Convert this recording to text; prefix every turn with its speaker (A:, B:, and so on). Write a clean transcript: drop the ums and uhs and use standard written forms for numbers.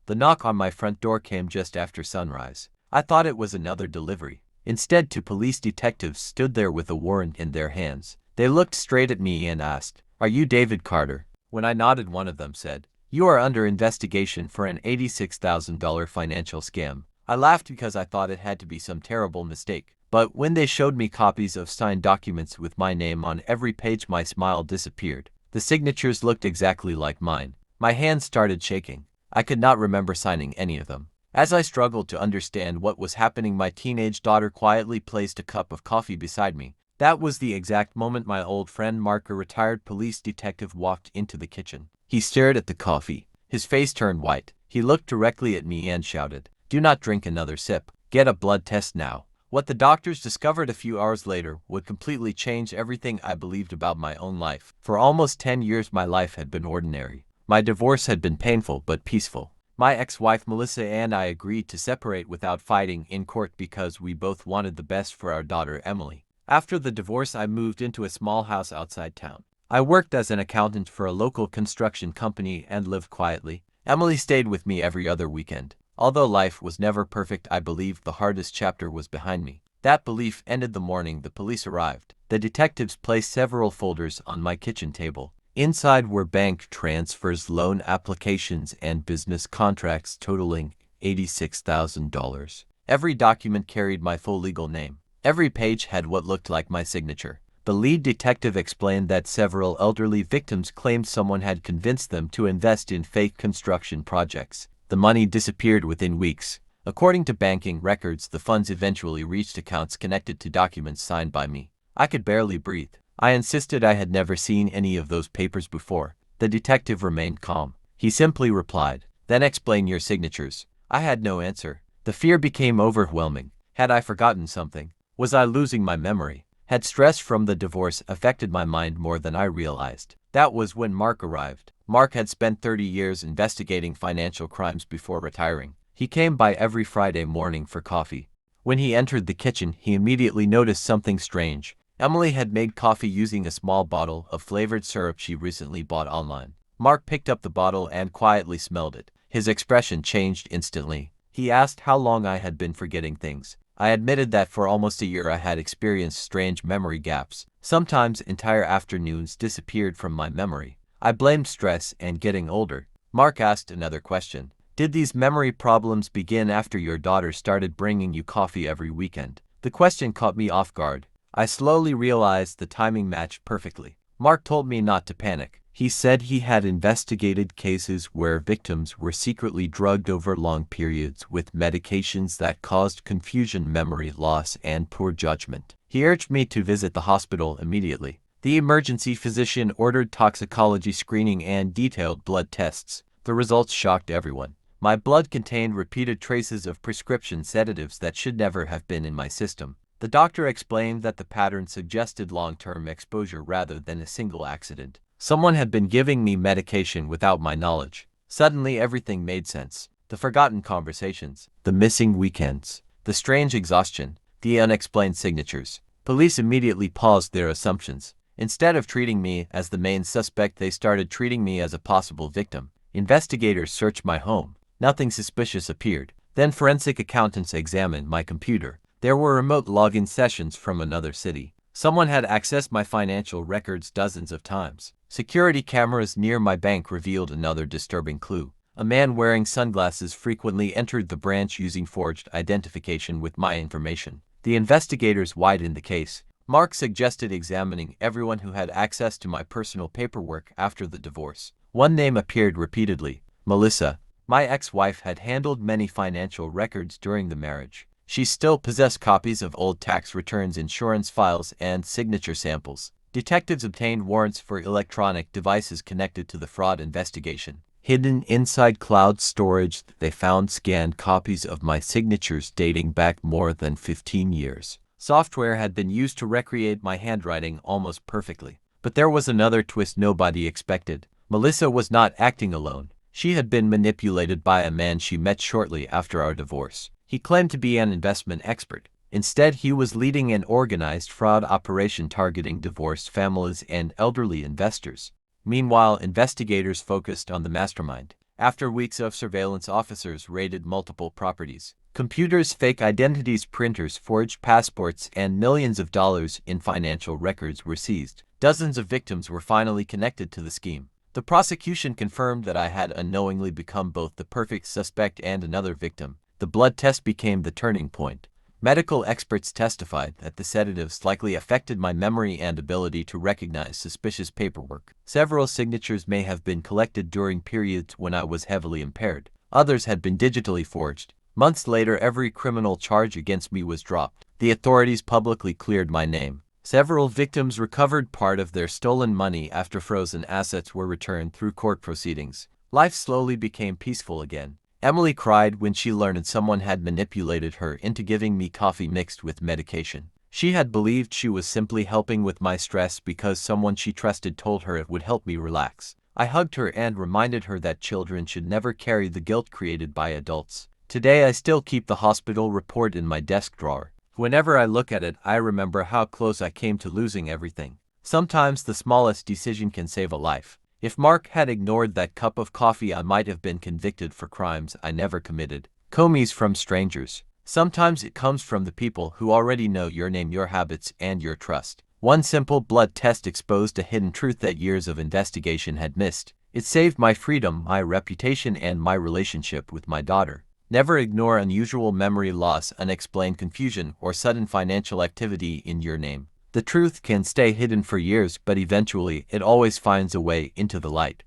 A: The knock on my front door came just after sunrise. I thought it was another delivery. Instead, two police detectives stood there with a warrant in their hands. They looked straight at me and asked, "Are you David Carter?" When I nodded, one of them said, "You are under investigation for an $86,000 financial scam." I laughed because I thought it had to be some terrible mistake. But when they showed me copies of signed documents with my name on every page, my smile disappeared. The signatures looked exactly like mine. My hands started shaking. I could not remember signing any of them. As I struggled to understand what was happening, my teenage daughter quietly placed a cup of coffee beside me. That was the exact moment my old friend Mark, a retired police detective, walked into the kitchen. He stared at the coffee. His face turned white. He looked directly at me and shouted, "Do not drink another sip. Get a blood test now." What the doctors discovered a few hours later would completely change everything I believed about my own life. For almost 10 years, my life had been ordinary. My divorce had been painful but peaceful. My ex-wife Melissa and I agreed to separate without fighting in court because we both wanted the best for our daughter Emily. After the divorce, I moved into a small house outside town. I worked as an accountant for a local construction company and lived quietly. Emily stayed with me every other weekend. Although life was never perfect, I believed the hardest chapter was behind me. That belief ended the morning the police arrived. The detectives placed several folders on my kitchen table. Inside were bank transfers, loan applications, and business contracts totaling $86,000. Every document carried my full legal name. Every page had what looked like my signature. The lead detective explained that several elderly victims claimed someone had convinced them to invest in fake construction projects. The money disappeared within weeks. According to banking records, the funds eventually reached accounts connected to documents signed by me. I could barely breathe. I insisted I had never seen any of those papers before. The detective remained calm. He simply replied, "Then explain your signatures." I had no answer. The fear became overwhelming. Had I forgotten something? Was I losing my memory? Had stress from the divorce affected my mind more than I realized? That was when Mark arrived. Mark had spent 30 years investigating financial crimes before retiring. He came by every Friday morning for coffee. When he entered the kitchen, he immediately noticed something strange. Emily had made coffee using a small bottle of flavored syrup she recently bought online. Mark picked up the bottle and quietly smelled it. His expression changed instantly. He asked how long I had been forgetting things. I admitted that for almost a year I had experienced strange memory gaps. Sometimes entire afternoons disappeared from my memory. I blamed stress and getting older. Mark asked another question. "Did these memory problems begin after your daughter started bringing you coffee every weekend?" The question caught me off guard. I slowly realized the timing matched perfectly. Mark told me not to panic. He said he had investigated cases where victims were secretly drugged over long periods with medications that caused confusion, memory loss, and poor judgment. He urged me to visit the hospital immediately. The emergency physician ordered toxicology screening and detailed blood tests. The results shocked everyone. My blood contained repeated traces of prescription sedatives that should never have been in my system. The doctor explained that the pattern suggested long-term exposure rather than a single accident. Someone had been giving me medication without my knowledge. Suddenly everything made sense. The forgotten conversations, the missing weekends, the strange exhaustion, the unexplained signatures. Police immediately paused their assumptions. Instead of treating me as the main suspect, they started treating me as a possible victim. Investigators searched my home. Nothing suspicious appeared. Then forensic accountants examined my computer. There were remote login sessions from another city. Someone had accessed my financial records dozens of times. Security cameras near my bank revealed another disturbing clue. A man wearing sunglasses frequently entered the branch using forged identification with my information. The investigators widened the case. Mark suggested examining everyone who had access to my personal paperwork after the divorce. One name appeared repeatedly: Melissa. My ex-wife had handled many financial records during the marriage. She still possessed copies of old tax returns, insurance files, and signature samples. Detectives obtained warrants for electronic devices connected to the fraud investigation. Hidden inside cloud storage, they found scanned copies of my signatures dating back more than 15 years. Software had been used to recreate my handwriting almost perfectly. But there was another twist nobody expected. Melissa was not acting alone. She had been manipulated by a man she met shortly after our divorce. He claimed to be an investment expert. Instead, he was leading an organized fraud operation targeting divorced families and elderly investors. Meanwhile, investigators focused on the mastermind. After weeks of surveillance, officers raided multiple properties. Computers, fake identities, printers, forged passports, and millions of dollars in financial records were seized. Dozens of victims were finally connected to the scheme. The prosecution confirmed that I had unknowingly become both the perfect suspect and another victim. The blood test became the turning point. Medical experts testified that the sedatives likely affected my memory and ability to recognize suspicious paperwork. Several signatures may have been collected during periods when I was heavily impaired. Others had been digitally forged. Months later, every criminal charge against me was dropped. The authorities publicly cleared my name. Several victims recovered part of their stolen money after frozen assets were returned through court proceedings. Life slowly became peaceful again. Emily cried when she learned someone had manipulated her into giving me coffee mixed with medication. She had believed she was simply helping with my stress because someone she trusted told her it would help me relax. I hugged her and reminded her that children should never carry the guilt created by adults. Today I still keep the hospital report in my desk drawer. Whenever I look at it, I remember how close I came to losing everything. Sometimes the smallest decision can save a life. If Mark had ignored that cup of coffee, I might have been convicted for crimes I never committed. Commies from strangers. Sometimes it comes from the people who already know your name, your habits, and your trust. One simple blood test exposed a hidden truth that years of investigation had missed. It saved my freedom, my reputation, and my relationship with my daughter. Never ignore unusual memory loss, unexplained confusion, or sudden financial activity in your name. The truth can stay hidden for years, but eventually it always finds a way into the light.